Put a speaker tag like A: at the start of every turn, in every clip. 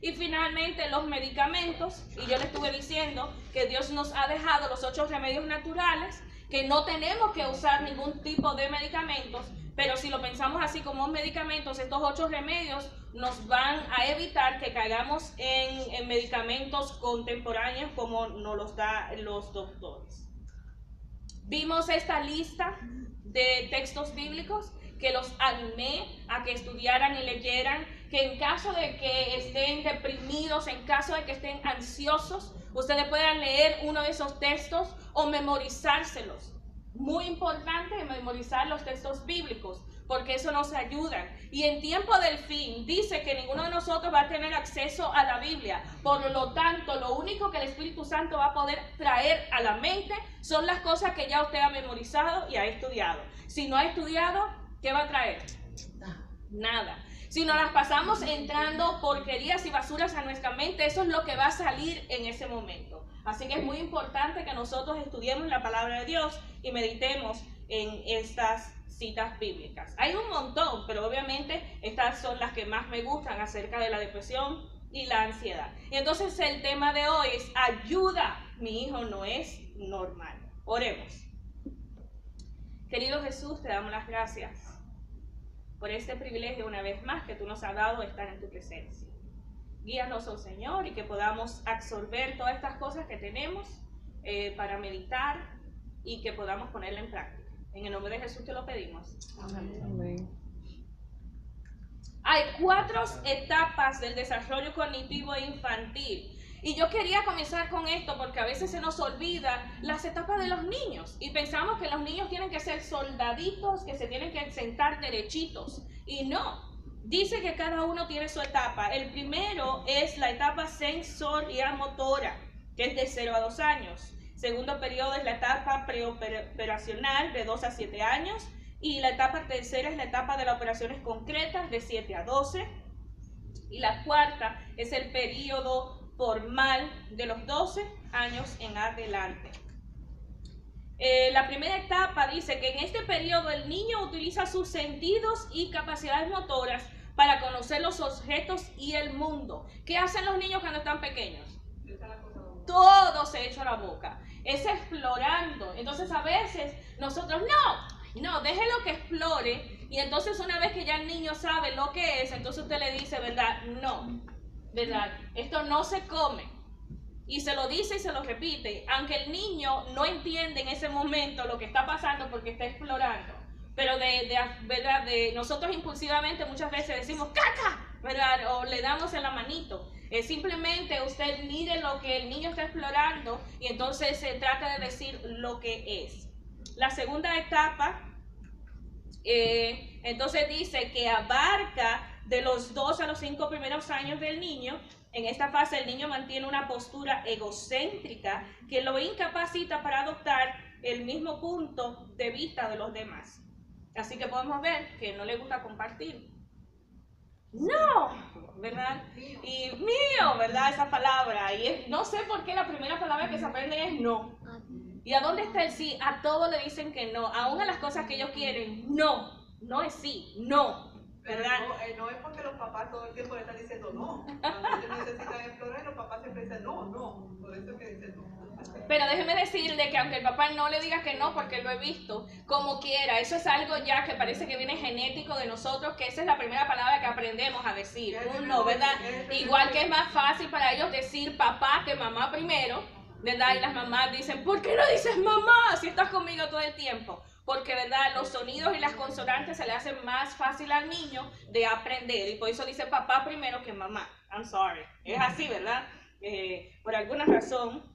A: Y finalmente los medicamentos, y yo le estuve diciendo que Dios nos ha dejado los 8 remedios naturales, que no tenemos que usar ningún tipo de medicamentos, pero si lo pensamos así como medicamentos, estos 8 remedios nos van a evitar que caigamos en medicamentos contemporáneos como nos los dan los doctores. Vimos esta lista de textos bíblicos que los animé a que estudiaran y leyeran, que en caso de que estén deprimidos, en caso de que estén ansiosos, ustedes puedan leer uno de esos textos o memorizárselos. Muy importante memorizar los textos bíblicos, porque eso nos ayuda. Y en tiempo del fin, dice que ninguno de nosotros va a tener acceso a la Biblia. Por lo tanto, lo único que el Espíritu Santo va a poder traer a la mente son las cosas que ya usted ha memorizado y ha estudiado. Si no ha estudiado, ¿qué va a traer? Nada. Si nos las pasamos entrando porquerías y basuras a nuestra mente, eso es lo que va a salir en ese momento. Así que es muy importante que nosotros estudiemos la palabra de Dios y meditemos en estas citas bíblicas. Hay un montón, pero obviamente estas son las que más me gustan acerca de la depresión y la ansiedad. Y entonces el tema de hoy es ayuda. Mi hijo no es normal. Oremos. Querido Jesús, te damos las gracias por este privilegio una vez más que tú nos has dado de estar en tu presencia. Guíanos, oh Señor, y que podamos absorber todas estas cosas que tenemos para meditar y que podamos ponerla en práctica. En el nombre de Jesús te lo pedimos. Amén. Hay 4 etapas del desarrollo cognitivo infantil. Y yo quería comenzar con esto porque a veces se nos olvida las etapas de los niños. Y pensamos que los niños tienen que ser soldaditos, que se tienen que sentar derechitos. Y no. Dice que cada uno tiene su etapa. El primero es la etapa sensorial-motora, que es de 0 a 2 años. Segundo periodo es la etapa preoperacional, de 2 a 7 años. Y la etapa tercera es la etapa de las operaciones concretas, de 7 a 12. Y la cuarta es el periodo formal, de los 12 años en adelante. La primera etapa dice que en este periodo el niño utiliza sus sentidos y capacidades motoras para conocer los objetos y el mundo. ¿Qué hacen los niños cuando están pequeños? Todo se echa a la boca. Es explorando. Entonces a veces nosotros no, déjelo que explore. Y entonces una vez que ya el niño sabe lo que es, entonces usted le dice, ¿verdad? No, ¿verdad? Esto no se come. Y se lo dice y se lo repite, aunque el niño no entiende en ese momento lo que está pasando porque está explorando. Pero ¿verdad? Nosotros impulsivamente muchas veces decimos ¡caca! ¿Verdad? O le damos en la manito. Simplemente usted mire lo que el niño está explorando y entonces se trata de decir lo que es. La segunda etapa, entonces dice que abarca de los 2 a los 5 primeros años del niño. En esta fase el niño mantiene una postura egocéntrica que lo incapacita para adoptar el mismo punto de vista de los demás. Así que podemos ver que no le gusta compartir. No, ¿verdad? Y mío, ¿verdad? Esa palabra. Y no sé por qué la primera palabra que se aprende es no. ¿Y a dónde está el sí? A todos le dicen que no. Aún a las cosas que ellos quieren, no. No es sí, no. ¿Verdad?
B: No es porque los papás todo el tiempo le están diciendo no. Cuando ellos necesitan explorar, los papás siempre dicen no. Por eso es que dicen no.
A: Pero déjeme decirle que aunque el papá no le diga que no, porque lo he visto, como quiera, eso es algo ya que parece que viene genético de nosotros, que esa es la primera palabra que aprendemos a decir. No, ¿verdad? Igual que es más fácil para ellos decir papá que mamá primero, ¿verdad? Y las mamás dicen, ¿por qué no dices mamá si estás conmigo todo el tiempo? Porque, ¿verdad? Los sonidos y las consonantes se le hacen más fácil al niño de aprender. Y por eso dice papá primero que mamá. I'm sorry. Es así, ¿verdad? Por alguna razón,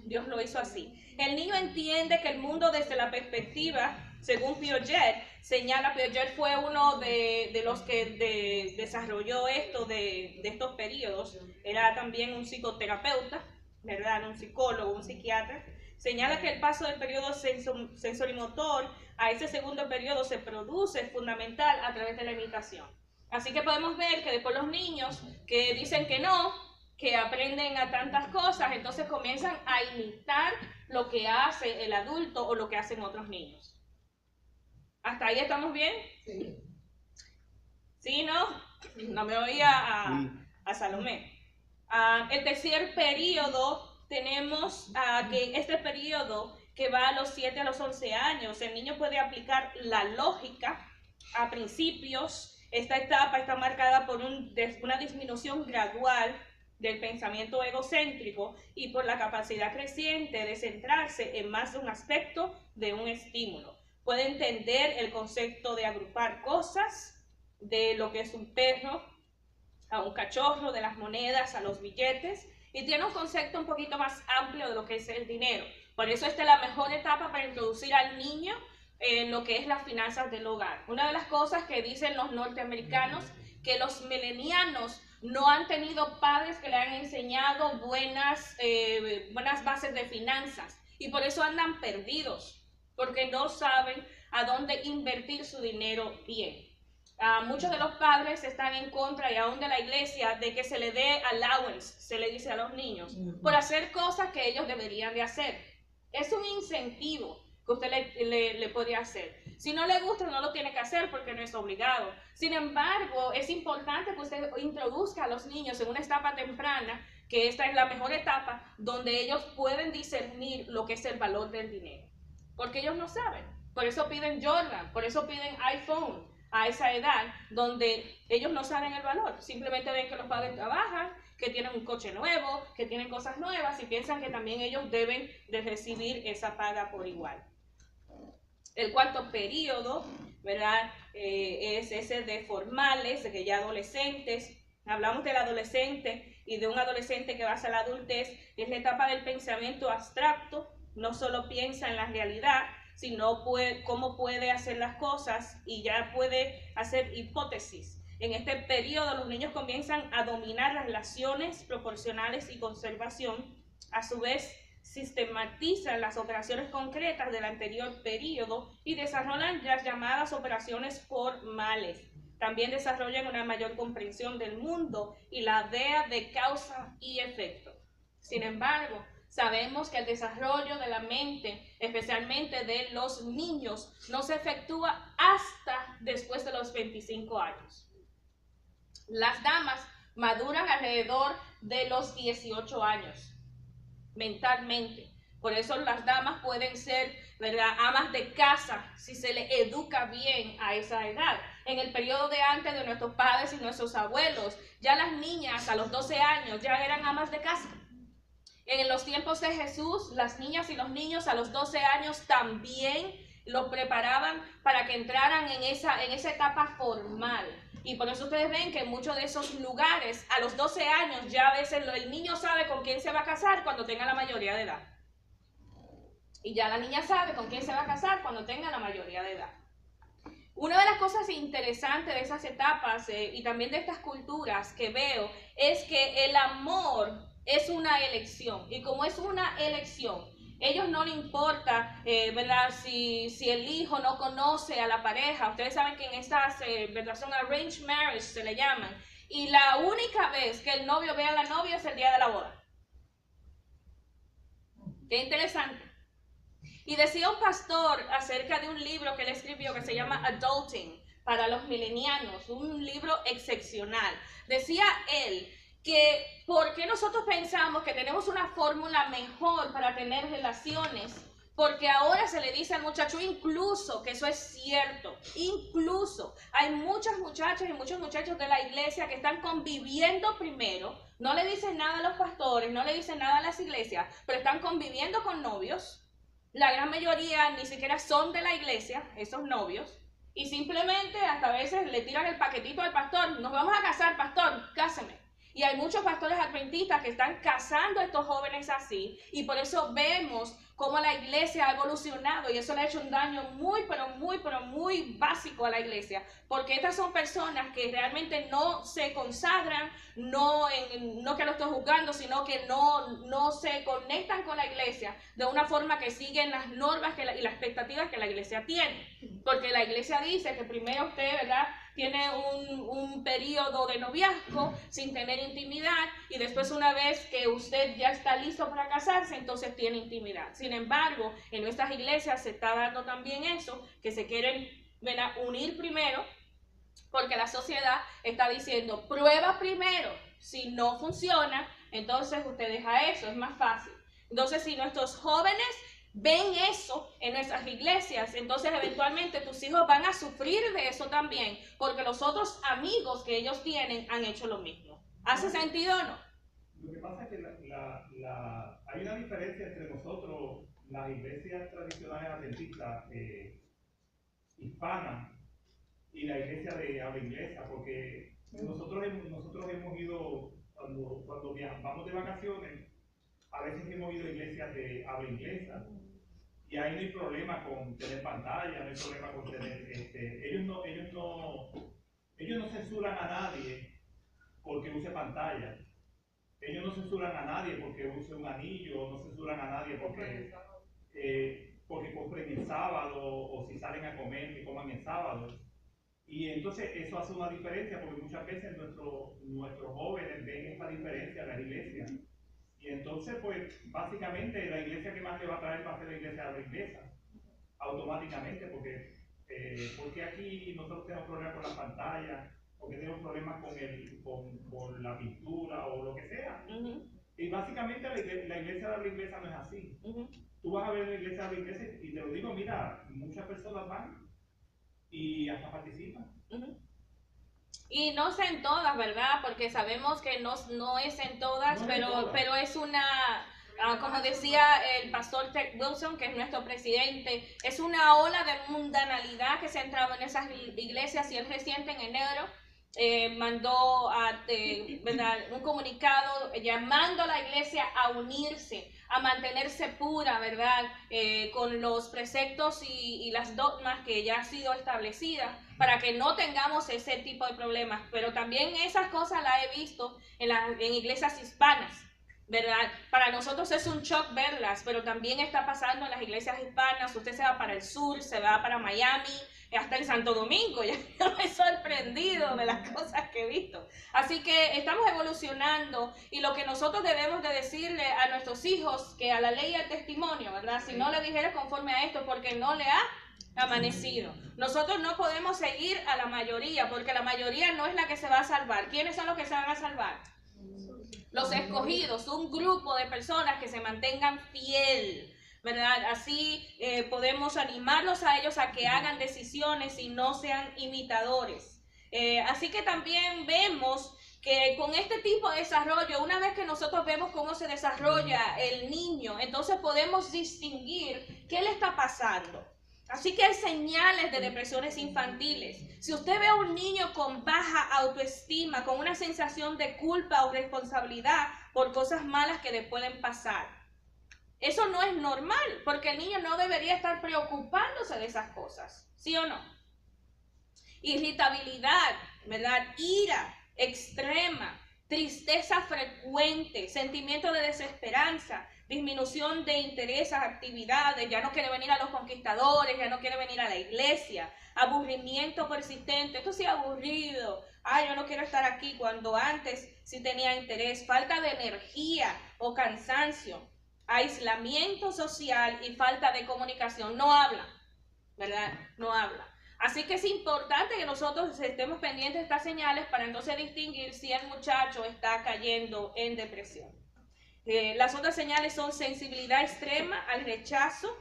A: Dios lo hizo así. El niño entiende que el mundo desde la perspectiva, según Piaget, Piaget fue uno de los que desarrolló esto de estos periodos. Era también un psicoterapeuta, ¿verdad? Un psicólogo, un psiquiatra. Señala que el paso del periodo sensorimotor a ese segundo periodo se produce fundamental a través de la imitación. Así que podemos ver que después los niños que dicen que no, que aprenden a tantas cosas, entonces comienzan a imitar lo que hace el adulto o lo que hacen otros niños. ¿Hasta ahí estamos bien?
B: Sí.
A: ¿Sí, no? No me oía a Salomé. El tercer periodo, tenemos que este periodo que va a los 7 a los 11 años, el niño puede aplicar la lógica a principios. Esta etapa está marcada por una disminución gradual del pensamiento egocéntrico y por la capacidad creciente de centrarse en más de un aspecto de un estímulo. Puede entender el concepto de agrupar cosas, de lo que es un perro a un cachorro, de las monedas a los billetes, y tiene un concepto un poquito más amplio de lo que es el dinero. Por eso esta es la mejor etapa para introducir al niño en lo que es las finanzas del hogar. Una de las cosas que dicen los norteamericanos, que los milenianos no han tenido padres que le han enseñado buenas bases de finanzas, y por eso andan perdidos, porque no saben a dónde invertir su dinero bien. Muchos de los padres están en contra, y aún de la iglesia, de que se le dé allowance, se le dice a los niños, por hacer cosas que ellos deberían de hacer. Es un incentivo que usted le puede hacer. Si no le gusta, no lo tiene que hacer porque no es obligado. Sin embargo, es importante que usted introduzca a los niños en una etapa temprana, que esta es la mejor etapa, donde ellos pueden discernir lo que es el valor del dinero. Porque ellos no saben. Por eso piden Jordan, por eso piden iPhone a esa edad, donde ellos no saben el valor. Simplemente ven que los padres trabajan, que tienen un coche nuevo, que tienen cosas nuevas, y piensan que también ellos deben de recibir esa paga por igual. El cuarto periodo, ¿verdad? Es ese de formales, de que ya adolescentes. Hablamos del adolescente y de un adolescente que va hacia la adultez. Es la etapa del pensamiento abstracto. No solo piensa en la realidad, sino cómo puede hacer las cosas, y ya puede hacer hipótesis. En este periodo los niños comienzan a dominar las relaciones proporcionales y conservación. A su vez, sistematizan las operaciones concretas del anterior periodo y desarrollan las llamadas operaciones formales. También desarrollan una mayor comprensión del mundo y la idea de causa y efecto. Sin embargo, sabemos que el desarrollo de la mente, especialmente de los niños, no se efectúa hasta después de los 25 años. Las damas maduran alrededor de los 18 años mentalmente. Por eso las damas pueden ser, ¿verdad?, amas de casa si se les educa bien a esa edad. En el periodo de antes de nuestros padres y nuestros abuelos, ya las niñas a los 12 años ya eran amas de casa. En los tiempos de Jesús, las niñas y los niños a los 12 años también los preparaban para que entraran en esa etapa formal. Y por eso ustedes ven que en muchos de esos lugares, a los 12 años, ya a veces el niño sabe con quién se va a casar cuando tenga la mayoría de edad. Y ya la niña sabe con quién se va a casar cuando tenga la mayoría de edad. Una de las cosas interesantes de esas etapas y también de estas culturas que veo es que el amor es una elección. Y como es una elección, ellos no les importa, ¿verdad?, si el hijo no conoce a la pareja. Ustedes saben que en estas, ¿verdad?, son arranged marriage, se le llaman. Y la única vez que el novio ve a la novia es el día de la boda. Qué interesante. Y decía un pastor acerca de un libro que él escribió que se llama Adulting para los milenianos, un libro excepcional. Decía él que ¿por qué nosotros pensamos que tenemos una fórmula mejor para tener relaciones? Porque ahora se le dice al muchacho, incluso, que eso es cierto, incluso hay muchas muchachas y muchos muchachos de la iglesia que están conviviendo primero, no le dicen nada a los pastores, no le dicen nada a las iglesias, pero están conviviendo con novios. La gran mayoría ni siquiera son de la iglesia, esos novios, y simplemente hasta a veces le tiran el paquetito al pastor, nos vamos a casar, pastor, cáseme. Y hay muchos pastores adventistas que están casando a estos jóvenes así, y por eso vemos cómo la iglesia ha evolucionado, y eso le ha hecho un daño muy básico a la iglesia, porque estas son personas que realmente no se consagran, no que lo estoy juzgando, sino que no se conectan con la iglesia de una forma que siguen las normas y las expectativas que la iglesia tiene, porque la iglesia dice que primero usted, ¿verdad?, tiene un periodo de noviazgo sin tener intimidad, y después, una vez que usted ya está listo para casarse, entonces tiene intimidad. Sin embargo, en nuestras iglesias se está dando también eso, que se quieren, ¿verdad?, unir primero, porque la sociedad está diciendo, prueba primero Si no funciona, entonces usted deja eso, es más fácil. Entonces, si nuestros jóvenes ven eso en nuestras iglesias, entonces eventualmente tus hijos van a sufrir de eso también, porque los otros amigos que ellos tienen han hecho lo mismo. ¿Hace sentido o no?
C: Lo que pasa es que hay una diferencia entre nosotros, las iglesias tradicionales adventistas hispanas, y la iglesia de habla inglesa, porque nosotros hemos ido, cuando vamos de vacaciones, a veces hemos ido a iglesias de habla inglesa, y ahí no hay problema con tener pantalla, no hay problema con tener, ellos no censuran a nadie porque use pantalla. Ellos no censuran a nadie porque use un anillo, no censuran a nadie porque compren el sábado, o si salen a comer, que coman el sábado. Y entonces eso hace una diferencia, porque muchas veces nuestros jóvenes ven esta diferencia en las iglesias. Y entonces, pues, básicamente la iglesia que más le va a traer va a ser la iglesia de la inglesa, automáticamente, porque aquí nosotros tenemos problemas con la pantalla, porque tenemos problemas con la pintura o lo que sea. Y básicamente la iglesia de la inglesa no es así. Tú vas a ver la iglesia de la inglesa y te lo digo, mira, muchas personas van y hasta participan.
A: Y no sé en todas, ¿verdad? Porque sabemos que no es en todas, pero es una, como decía el pastor Ted Wilson, que es nuestro presidente, es una ola de mundanalidad que se ha entrado en esas iglesias, y él reciente en enero mandó ¿verdad? Un comunicado llamando a la iglesia a unirse, a mantenerse pura, ¿verdad? Con los preceptos y las dogmas que ya han sido establecidas, para que no tengamos ese tipo de problemas. Pero también esas cosas las he visto en iglesias hispanas, ¿verdad? Para nosotros es un shock verlas, pero también está pasando en las iglesias hispanas. Usted se va para el sur, se va para Miami, hasta en Santo Domingo. Ya me he sorprendido de las cosas que he visto. Así que estamos evolucionando, y lo que nosotros debemos de decirle a nuestros hijos, que a la ley y al testimonio, ¿verdad? Si no le dijera conforme a esto, porque no le ha amanecido. Nosotros no podemos seguir a la mayoría, porque la mayoría no es la que se va a salvar. ¿Quiénes son los que se van a salvar? Los escogidos, un grupo de personas que se mantengan fiel, ¿verdad? Así podemos animarlos a ellos a que hagan decisiones y no sean imitadores. Así que también vemos que con este tipo de desarrollo, una vez que nosotros vemos cómo se desarrolla el niño, entonces podemos distinguir qué le está pasando. Así que hay señales de depresiones infantiles. Si usted ve a un niño con baja autoestima, con una sensación de culpa o responsabilidad por cosas malas que le pueden pasar, eso no es normal, porque el niño no debería estar preocupándose de esas cosas, ¿sí o no? Irritabilidad, ¿verdad? Ira extrema, tristeza frecuente, sentimiento de desesperanza, disminución de interés a actividades, ya no quiere venir a los conquistadores, ya no quiere venir a la iglesia, aburrimiento persistente, esto sí aburrido, yo no quiero estar aquí cuando antes sí tenía interés, falta de energía o cansancio, aislamiento social y falta de comunicación, no habla, ¿verdad? No habla. Así que es importante que nosotros estemos pendientes de estas señales para entonces distinguir si el muchacho está cayendo en depresión. Las otras señales son sensibilidad extrema al rechazo,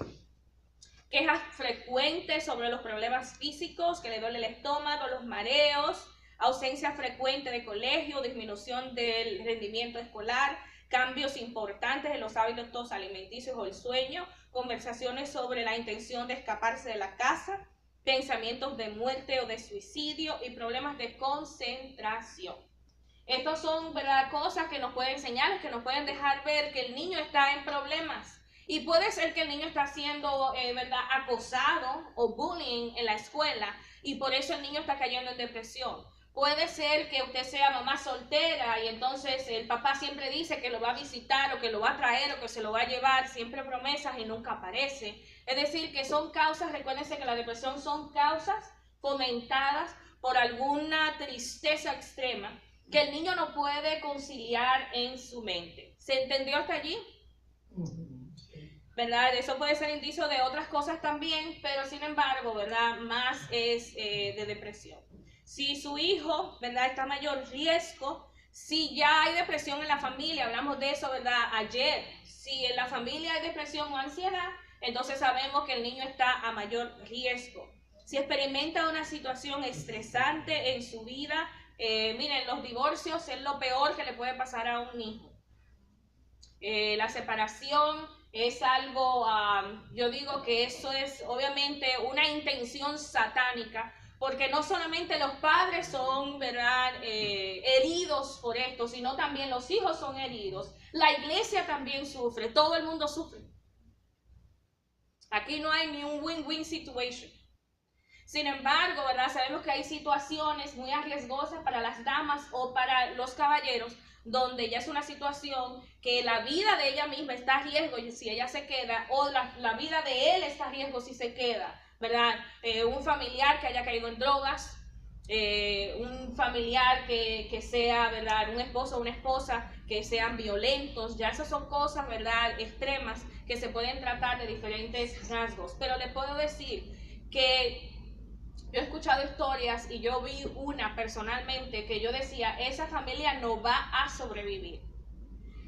A: quejas frecuentes sobre los problemas físicos, que le duele el estómago, los mareos, ausencia frecuente de colegio, disminución del rendimiento escolar, cambios importantes en los hábitos alimenticios o el sueño, conversaciones sobre la intención de escaparse de la casa, pensamientos de muerte o de suicidio y problemas de concentración. Estos son, ¿verdad?, cosas que nos pueden enseñar, que nos pueden dejar ver que el niño está en problemas. Y puede ser que el niño está siendo, ¿verdad?, acosado o bullying en la escuela, y por eso el niño está cayendo en depresión. Puede ser que usted sea mamá soltera y entonces el papá siempre dice que lo va a visitar o que lo va a traer o que se lo va a llevar, siempre promesas y nunca aparece. Es decir, que son causas, recuérdense que la depresión son causas fomentadas por alguna tristeza extrema que el niño no puede conciliar en su mente. ¿Se entendió hasta allí? ¿Verdad? Eso puede ser indicio de otras cosas también, pero sin embargo, ¿verdad?, más es de depresión. Si su hijo, ¿verdad?, está a mayor riesgo Si ya hay depresión en la familia, hablamos de eso, ¿verdad? Ayer, si en la familia hay depresión o ansiedad, entonces sabemos que el niño está a mayor riesgo. Si experimenta una situación estresante en su vida, miren, los divorcios es lo peor que le puede pasar a un hijo. La separación es algo, yo digo que eso es obviamente una intención satánica, porque no solamente los padres son, ¿verdad?, heridos por esto, sino también los hijos son heridos. La iglesia también sufre, todo el mundo sufre. Aquí no hay ni un win-win situation. Sin embargo, ¿verdad?, sabemos que hay situaciones muy arriesgosas para las damas o para los caballeros, donde ya es una situación que la vida de ella misma está a riesgo si ella se queda, o la vida de él está a riesgo si se queda, ¿verdad? Un familiar que haya caído en drogas, un familiar que sea, ¿verdad?, un esposo o una esposa que sean violentos, ya esas son cosas, ¿verdad?, extremas que se pueden tratar de diferentes rasgos. Pero les puedo decir que yo he escuchado historias y yo vi una personalmente que yo decía, esa familia no va a sobrevivir.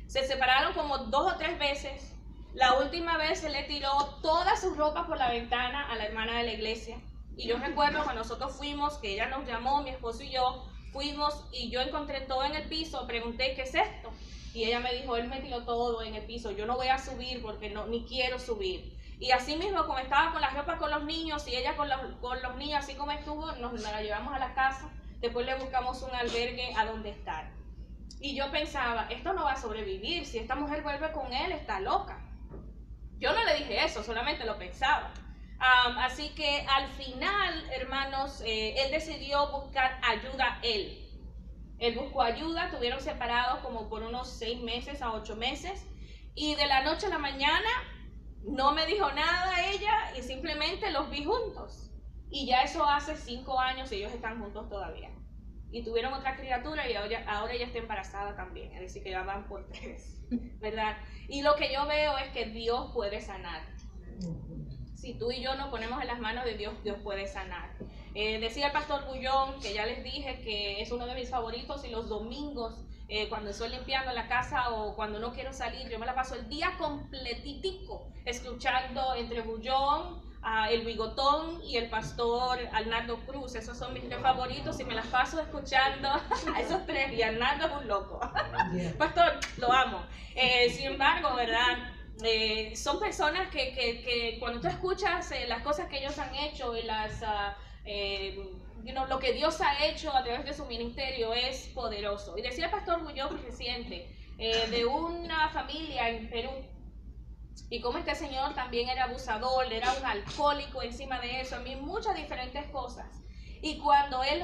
A: Se separaron como 2 o 3 veces. La última vez se le tiró toda su ropa por la ventana a la hermana de la iglesia. Y yo recuerdo cuando nosotros fuimos, que ella nos llamó, mi esposo y yo, fuimos y yo encontré todo en el piso, pregunté, ¿qué es esto? Y ella me dijo, él me tiró todo en el piso, yo no voy a subir porque no, ni quiero subir. Y así mismo, como estaba con la ropa con los niños y ella con los niños, así como estuvo, nos la llevamos a la casa, después le buscamos un albergue a donde estar. Y yo pensaba, esto no va a sobrevivir, si esta mujer vuelve con él, está loca. Yo no le dije eso, solamente lo pensaba. Así que al final, hermanos, él decidió buscar ayuda él. Él buscó ayuda, estuvieron separados como por unos 6 meses a 8 meses. Y de la noche a la mañana no me dijo nada ella y simplemente los vi juntos. Y ya eso hace 5 años y ellos están juntos todavía. Y tuvieron otra criatura y ahora ella está embarazada también. Es decir, que ya van por 3, ¿verdad? Y lo que yo veo es que Dios puede sanar. Si tú y yo nos ponemos en las manos de Dios, Dios puede sanar. Decía el pastor Bullón, que ya les dije que es uno de mis favoritos, y los domingos, cuando estoy limpiando la casa o cuando no quiero salir, yo me la paso el día completitico escuchando entre Bullón, el Bigotón y el pastor Arnaldo Cruz. Esos son mis 3 favoritos y me las paso escuchando a esos 3, y Arnaldo es un loco. Pastor, lo amo. Sin embargo, ¿verdad? Son personas que cuando tú escuchas las cosas que ellos han hecho y lo que Dios ha hecho a través de su ministerio es poderoso. Y decía el pastor Bullón reciente de una familia en Perú, y cómo este señor también era abusador, era un alcohólico, encima de eso, muchas diferentes cosas. Y cuando él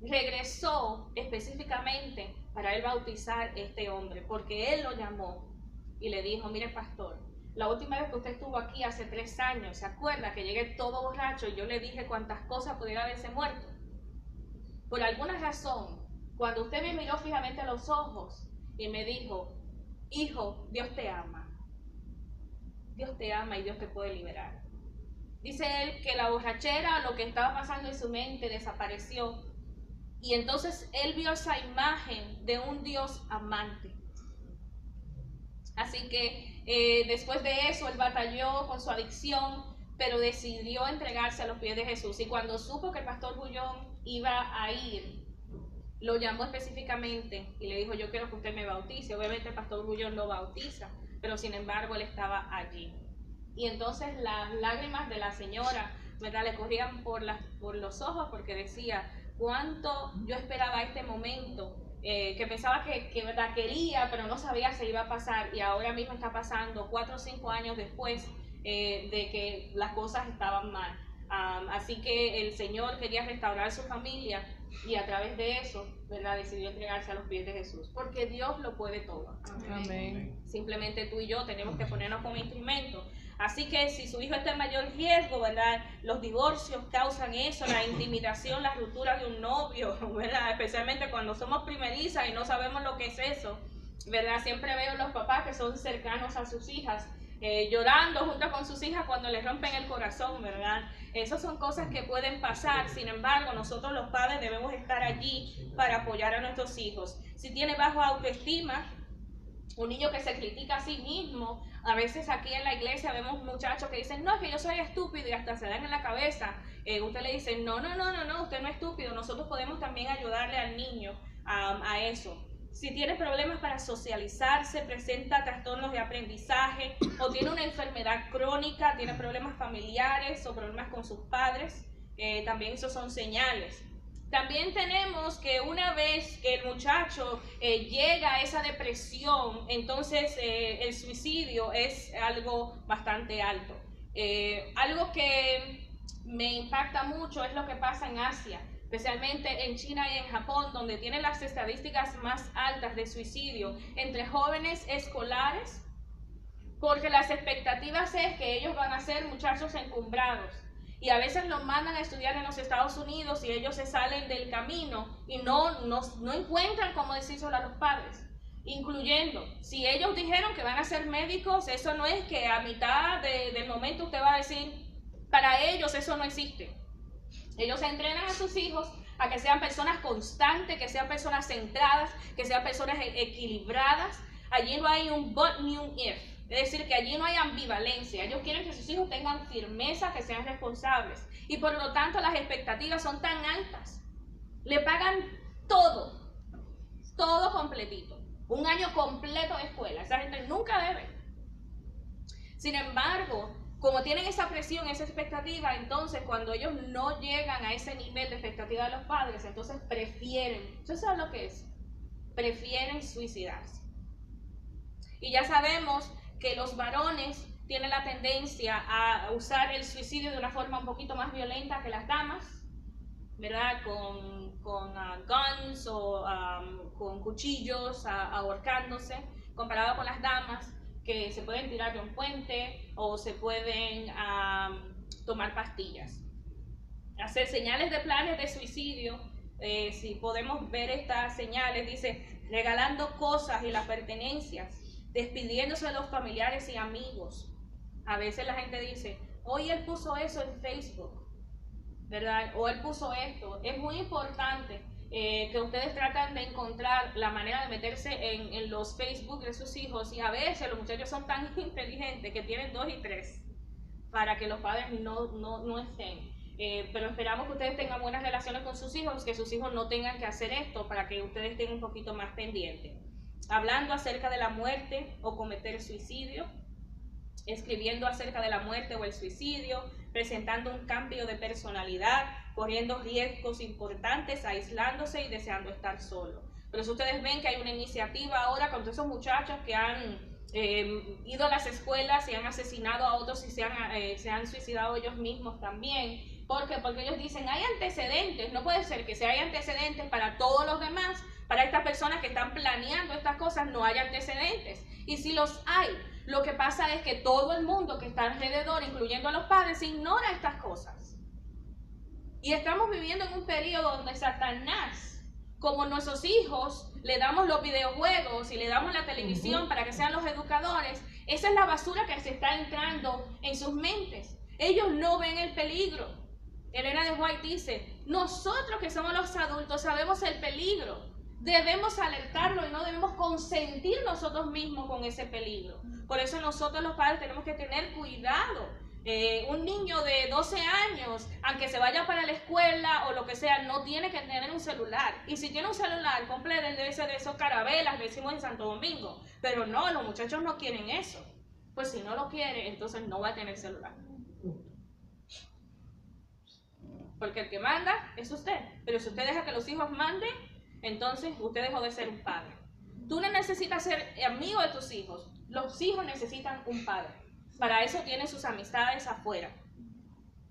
A: regresó específicamente para él bautizar a este hombre, porque él lo llamó y le dijo, mire pastor, la última vez que usted estuvo aquí hace 3 años, ¿se acuerda que llegué todo borracho y yo le dije cuántas cosas pudiera haberse muerto? Por alguna razón, cuando usted me miró fijamente a los ojos y me dijo, hijo, Dios te ama y Dios te puede liberar. Dice él que la borrachera, lo que estaba pasando en su mente, desapareció. Y entonces él vio esa imagen de un Dios amante. Así que después de eso él batalló con su adicción, pero decidió entregarse a los pies de Jesús. Y cuando supo que el pastor Bullón iba a ir, lo llamó específicamente y le dijo, yo quiero que usted me bautice. Obviamente el pastor Bullón lo bautiza, pero sin embargo él estaba allí. Y entonces las lágrimas de la señora, ¿verdad?, le corrían por los ojos, porque decía, cuánto yo esperaba este momento, que pensaba que ¿verdad?, quería, pero no sabía si iba a pasar, y ahora mismo está pasando 4 o 5 años después de que las cosas estaban mal. Así que el Señor quería restaurar su familia, y a través de eso, ¿verdad?, decidió entregarse a los pies de Jesús, porque Dios lo puede todo.
B: Amén.
A: Simplemente tú y yo tenemos que ponernos como instrumento. Así que si su hijo está en mayor riesgo, ¿verdad?, los divorcios causan eso, la intimidación, la ruptura de un novio, ¿verdad?, especialmente cuando somos primerizas y no sabemos lo que es eso, ¿verdad? Siempre veo los papás que son cercanos a sus hijas, llorando junto con sus hijas cuando les rompen el corazón, ¿verdad? Esas son cosas que pueden pasar, sin embargo, nosotros los padres debemos estar allí para apoyar a nuestros hijos. Si tiene baja autoestima, un niño que se critica a sí mismo, a veces aquí en la iglesia vemos muchachos que dicen, no, es que yo soy estúpido y hasta se dan en la cabeza. Usted le dice, no, usted no es estúpido, nosotros podemos también ayudarle al niño a eso. Si tiene problemas para socializarse, presenta trastornos de aprendizaje o tiene una enfermedad crónica, tiene problemas familiares o problemas con sus padres, también esos son señales. También tenemos que una vez que el muchacho llega a esa depresión, entonces el suicidio es algo bastante alto. Algo que me impacta mucho es lo que pasa en Asia, especialmente en China y en Japón, donde tienen las estadísticas más altas de suicidio entre jóvenes escolares, porque las expectativas es que ellos van a ser muchachos encumbrados. Y a veces los mandan a estudiar en los Estados Unidos y ellos se salen del camino y no encuentran cómo decírselo a los padres. Incluyendo, si ellos dijeron que van a ser médicos, eso no es que a mitad del momento usted va a decir, para ellos eso no existe. Ellos entrenan a sus hijos a que sean personas constantes, que sean personas centradas, que sean personas equilibradas. Allí no hay un but ni un if. Es decir, que allí no hay ambivalencia. Ellos quieren que sus hijos tengan firmeza, que sean responsables. Y por lo tanto las expectativas son tan altas. Le pagan todo completito. Un año completo de escuela. Esa gente nunca debe. Sin embargo, como tienen esa presión, esa expectativa, entonces cuando ellos no llegan a ese nivel de expectativa de los padres, entonces prefieren, ¿usted sabe lo que es? Prefieren suicidarse. Y ya sabemos que los varones tienen la tendencia a usar el suicidio de una forma un poquito más violenta que las damas, ¿verdad? Con guns o con cuchillos, ahorcándose, comparado con las damas que se pueden tirar de un puente o se pueden tomar pastillas. Hacer señales de planes de suicidio, si podemos ver estas señales, dice, regalando cosas y las pertenencias, despidiéndose de los familiares y amigos. A veces la gente dice, hoy él puso eso en Facebook, ¿verdad? O él puso esto. Es muy importante que ustedes tratan de encontrar la manera de meterse en los Facebook de sus hijos, y a veces los muchachos son tan inteligentes que tienen 2 y 3 para que los padres no estén. Pero esperamos que ustedes tengan buenas relaciones con sus hijos, que sus hijos no tengan que hacer esto para que ustedes estén un poquito más pendientes. Hablando acerca de la muerte o cometer suicidio, escribiendo acerca de la muerte o el suicidio, presentando un cambio de personalidad, corriendo riesgos importantes, aislándose y deseando estar solo. Pero si ustedes ven que hay una iniciativa ahora con todos esos muchachos que han ido a las escuelas y han asesinado a otros y se han suicidado ellos mismos también. ¿Por qué? Porque ellos dicen, hay antecedentes, no puede ser que si hay antecedentes para todos los demás, para estas personas que están planeando estas cosas no hay antecedentes. Y si los hay, lo que pasa es que todo el mundo que está alrededor, incluyendo a los padres, ignora estas cosas. Y estamos viviendo en un periodo donde Satanás, como nuestros hijos, le damos los videojuegos y le damos la televisión para que sean los educadores, esa es la basura que se está entrando en sus mentes. Ellos no ven el peligro. Elena de White dice, nosotros que somos los adultos sabemos el peligro. Debemos alertarlo y no debemos consentir nosotros mismos con ese peligro. Por eso nosotros los padres tenemos que tener cuidado. Un niño de 12 años, aunque se vaya para la escuela o lo que sea, no tiene que tener un celular. Y si tiene un celular, completo, debe ser de esos carabelas, le decimos en Santo Domingo. Pero no, los muchachos no quieren eso. Pues si no lo quiere, entonces no va a tener celular. Porque el que manda es usted. Pero si usted deja que los hijos manden, entonces usted dejó de ser un padre. Tú no necesitas ser amigo de tus hijos. Los hijos necesitan un padre. Para eso tienen sus amistades afuera.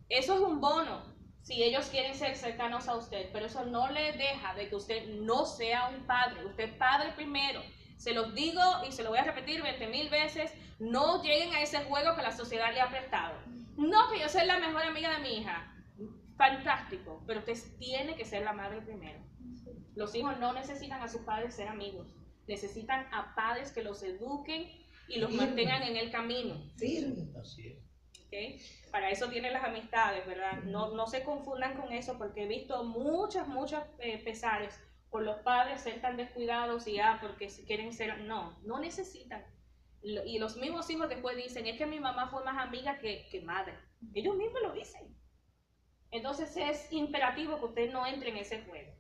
A: Eso es un bono si ellos quieren ser cercanos a usted. Pero eso no le deja de que usted no sea un padre. Usted es padre primero. Se los digo y se lo voy a repetir 20,000 veces. No lleguen a ese juego que la sociedad le ha prestado. No, que yo soy la mejor amiga de mi hija. Fantástico. Pero usted tiene que ser la madre primero. Los hijos no necesitan a sus padres ser amigos. Necesitan a padres que los eduquen y los mantengan en el camino.
D: Así es.
A: ¿okay? Para eso tienen las amistades, ¿verdad? No se confundan con eso, porque he visto muchos pesares por los padres ser tan descuidados y porque quieren ser, no necesitan. Y los mismos hijos después dicen, es que mi mamá fue más amiga que madre. Ellos mismos lo dicen. Entonces es imperativo que usted no entre en ese juego.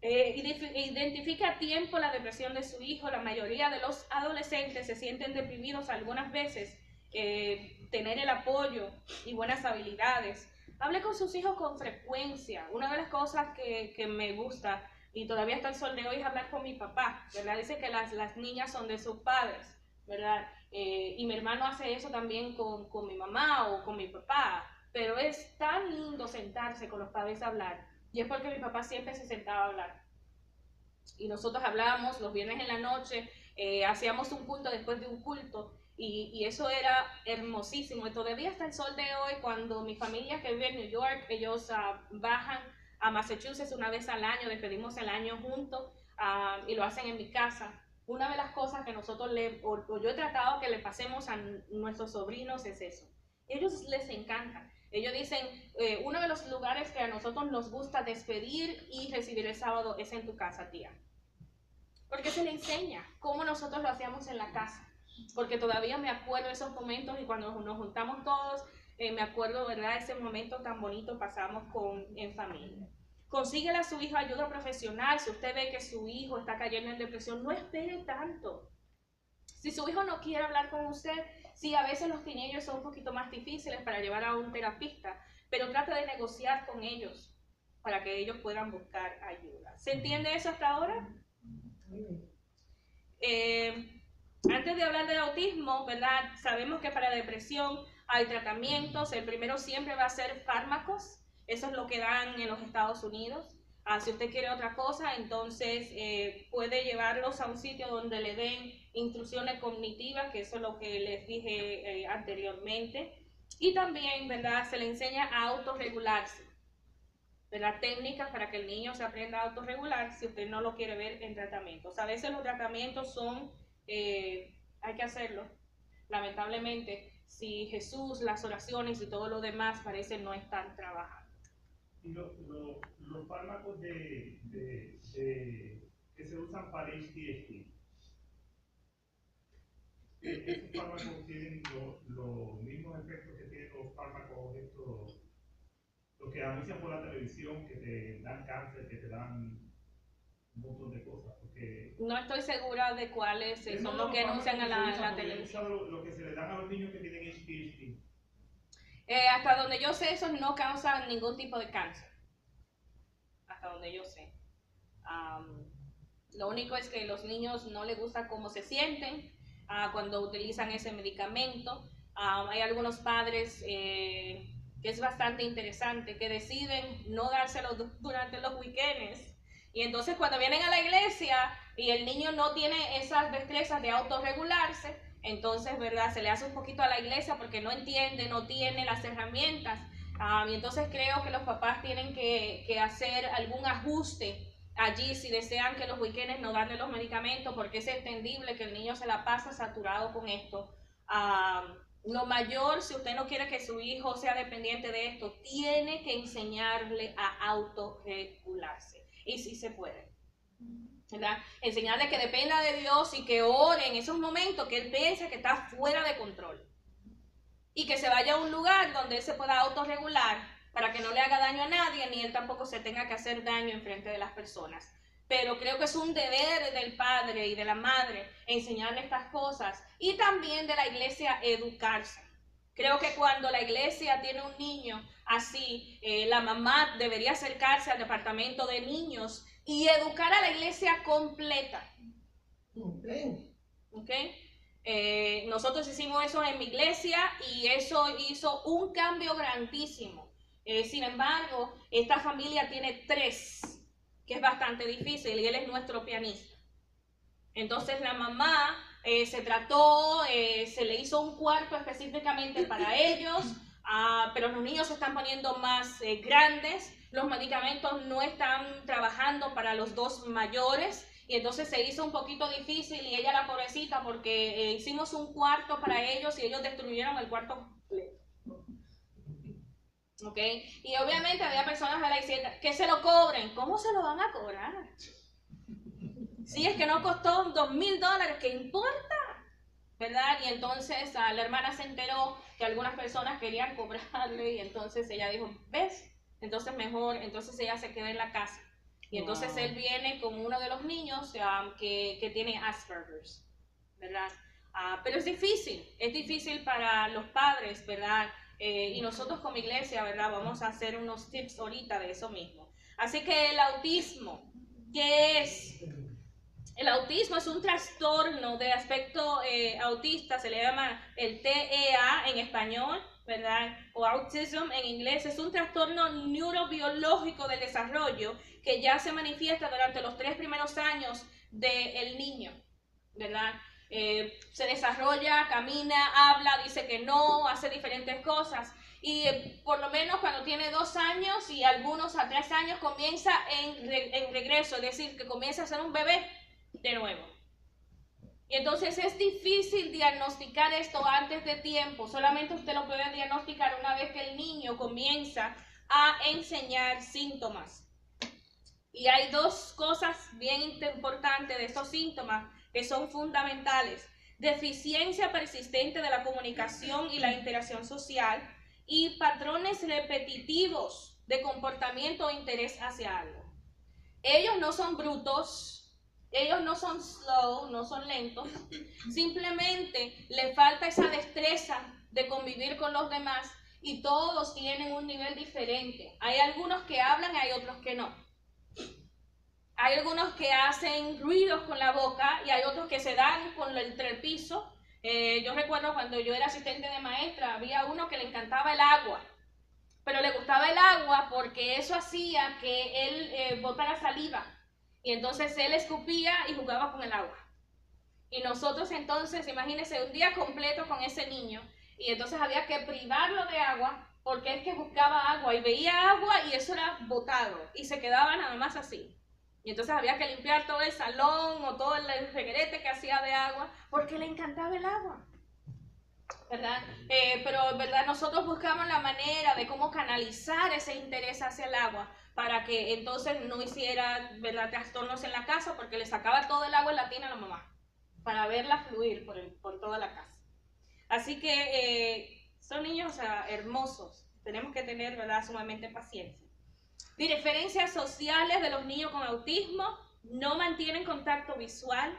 A: Identifique a tiempo la depresión de su hijo. La mayoría de los adolescentes se sienten deprimidos algunas veces. Tener el apoyo y buenas habilidades. Hable con sus hijos con frecuencia. Una de las cosas que me gusta y todavía hasta el sol de hoy es hablar con mi papá, ¿verdad? Dice que las niñas son de sus padres, ¿verdad? Y mi hermano hace eso también con mi mamá o con mi papá, pero es tan lindo sentarse con los padres a hablar, y es porque mi papá siempre se sentaba a hablar. Y nosotros hablábamos los viernes en la noche, hacíamos un culto después de un culto, y eso era hermosísimo. Y todavía hasta el sol de hoy, cuando mi familia que vive en New York, ellos bajan a Massachusetts una vez al año, despedimos el año juntos y lo hacen en mi casa. Una de las cosas que nosotros yo he tratado que le pasemos a nuestros sobrinos es eso. Ellos les encanta. Ellos dicen, uno de los lugares que a nosotros nos gusta despedir y recibir el sábado es en tu casa, tía. Porque se le enseña cómo nosotros lo hacíamos en la casa. Porque todavía me acuerdo de esos momentos, y cuando nos juntamos todos, me acuerdo, ¿verdad?, ese momento tan bonito pasamos en familia. Consíguele a su hijo ayuda profesional. Si usted ve que su hijo está cayendo en depresión, no espere tanto. Si su hijo no quiere hablar con usted, sí, a veces los teenagers son un poquito más difíciles para llevar a un terapista, pero trate de negociar con ellos para que ellos puedan buscar ayuda. ¿Se entiende eso hasta ahora? Antes de hablar del autismo, ¿verdad? Sabemos que para depresión hay tratamientos. El primero siempre va a ser fármacos. Eso es lo que dan en los Estados Unidos. Si usted quiere otra cosa, entonces puede llevarlos a un sitio donde le den instrucciones cognitivas, que eso es lo que les dije anteriormente. Y también, ¿verdad?, se le enseña a autorregularse, ¿verdad? Técnicas para que el niño se aprenda a autorregular si usted no lo quiere ver en tratamientos. A veces los tratamientos son, hay que hacerlo, lamentablemente, si Jesús, las oraciones y todo lo demás parece no estar trabajando.
C: Y los fármacos que se usan para ADHD, ¿esos fármacos tienen los mismos efectos que tienen los fármacos estos, los que anuncian por la televisión, que te dan cáncer, que te dan un montón de cosas? Porque
A: no estoy segura de cuáles son los que anuncian en la televisión.
C: Lo que se le dan a los niños que tienen ADHD.
A: Hasta donde yo sé, esos no causan ningún tipo de cáncer. Hasta donde yo sé. Lo único es que a los niños no les gusta cómo se sienten cuando utilizan ese medicamento. Hay algunos padres que es bastante interesante, que deciden no dárselo durante los weekends. Y entonces cuando vienen a la iglesia y el niño no tiene esas destrezas de autorregularse, entonces, ¿verdad?, se le hace un poquito a la iglesia porque no entiende, no tiene las herramientas. Y entonces creo que los papás tienen que hacer algún ajuste allí si desean que los weekends no darle los medicamentos, porque es entendible que el niño se la pasa saturado con esto. Lo mayor, si usted no quiere que su hijo sea dependiente de esto, tiene que enseñarle a autorregularse. Y sí se puede, ¿verdad? Enseñarle que dependa de Dios y que ore en esos momentos que él piensa que está fuera de control. Y que se vaya a un lugar donde él se pueda autorregular para que no le haga daño a nadie, ni él tampoco se tenga que hacer daño en frente de las personas. Pero creo que es un deber del padre y de la madre enseñarle estas cosas, y también de la iglesia educarse. Creo que cuando la iglesia tiene un niño así, la mamá debería acercarse al departamento de niños y educar a la iglesia completa. ¿Okay? Nosotros hicimos eso en mi iglesia y eso hizo un cambio grandísimo. Sin embargo, esta familia tiene 3, que es bastante difícil, y él es nuestro pianista. Entonces la mamá se trató, se le hizo un cuarto específicamente para ellos, pero los niños se están poniendo más grandes, los medicamentos no están trabajando para los 2 mayores, y entonces se hizo un poquito difícil, y ella, la pobrecita, porque hicimos un cuarto para ellos y ellos destruyeron el cuarto completo. ¿ok? Y obviamente había personas que le decían que se lo cobren. ¿Cómo se lo van a cobrar? Si es que no costó $2,000, ¿qué importa? ¿Verdad? Y entonces la hermana se enteró que algunas personas querían cobrarle y entonces ella dijo, ¿ves? Entonces mejor, entonces ella se queda en la casa. Y entonces él viene con uno de los niños que tiene Asperger's, ¿verdad? Pero es difícil para los padres, ¿verdad? Y nosotros como iglesia, ¿verdad? Vamos a hacer unos tips ahorita de eso mismo. Así que el autismo, ¿qué es? El autismo es un trastorno de aspecto autista, se le llama el TEA en español, ¿verdad? O autism en inglés. Es un trastorno neurobiológico del desarrollo que ya se manifiesta durante los 3 primeros años del niño, ¿verdad? Se desarrolla, camina, habla, dice que no, hace diferentes cosas. Y por lo menos cuando tiene 2 años y algunos a 3 años comienza en regreso, es decir, que comienza a ser un bebé de nuevo. Y entonces es difícil diagnosticar esto antes de tiempo. Solamente usted lo puede diagnosticar una vez que el niño comienza a enseñar síntomas. Y hay 2 cosas bien importantes de estos síntomas que son fundamentales. Deficiencia persistente de la comunicación y la interacción social y patrones repetitivos de comportamiento o interés hacia algo. Ellos no son brutos. Ellos no son slow, no son lentos, simplemente les falta esa destreza de convivir con los demás y todos tienen un nivel diferente. Hay algunos que hablan y hay otros que no. Hay algunos que hacen ruidos con la boca y hay otros que se dan entre el piso. Yo recuerdo cuando yo era asistente de maestra, había uno que le encantaba el agua, pero le gustaba el agua porque eso hacía que él botara saliva. Y entonces él escupía y jugaba con el agua. Y nosotros entonces, imagínense, un día completo con ese niño. Y entonces había que privarlo de agua porque es que buscaba agua y veía agua y eso era botado. Y se quedaba nada más así. Y entonces había que limpiar todo el salón o todo el reguerete que hacía de agua porque le encantaba el agua. ¿Verdad? Pero ¿verdad? Nosotros buscamos la manera de cómo canalizar ese interés hacia el agua para que entonces no hiciera, ¿verdad?, trastornos en la casa porque le sacaba todo el agua en la tina a la mamá para verla fluir por toda la casa. Así que son niños hermosos, tenemos que tener, ¿verdad?, sumamente paciencia. Diferencias sociales de los niños con autismo: no mantienen contacto visual,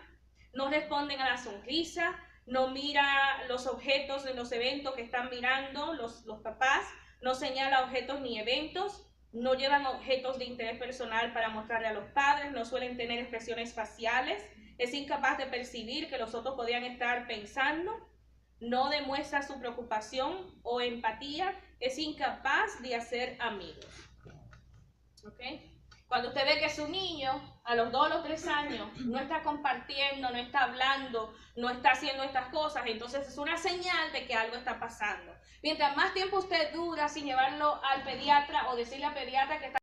A: no responden a la sonrisa, no mira los objetos de los eventos que están mirando los papás, no señala objetos ni eventos, no llevan objetos de interés personal para mostrarle a los padres, no suelen tener expresiones faciales, es incapaz de percibir que los otros podrían estar pensando, no demuestra su preocupación o empatía, es incapaz de hacer amigos. ¿Okay? Cuando usted ve que su niño a los 2 o los 3 años no está compartiendo, no está hablando, no está haciendo estas cosas, entonces es una señal de que algo está pasando. Mientras más tiempo usted dura sin llevarlo al pediatra o decirle al pediatra que está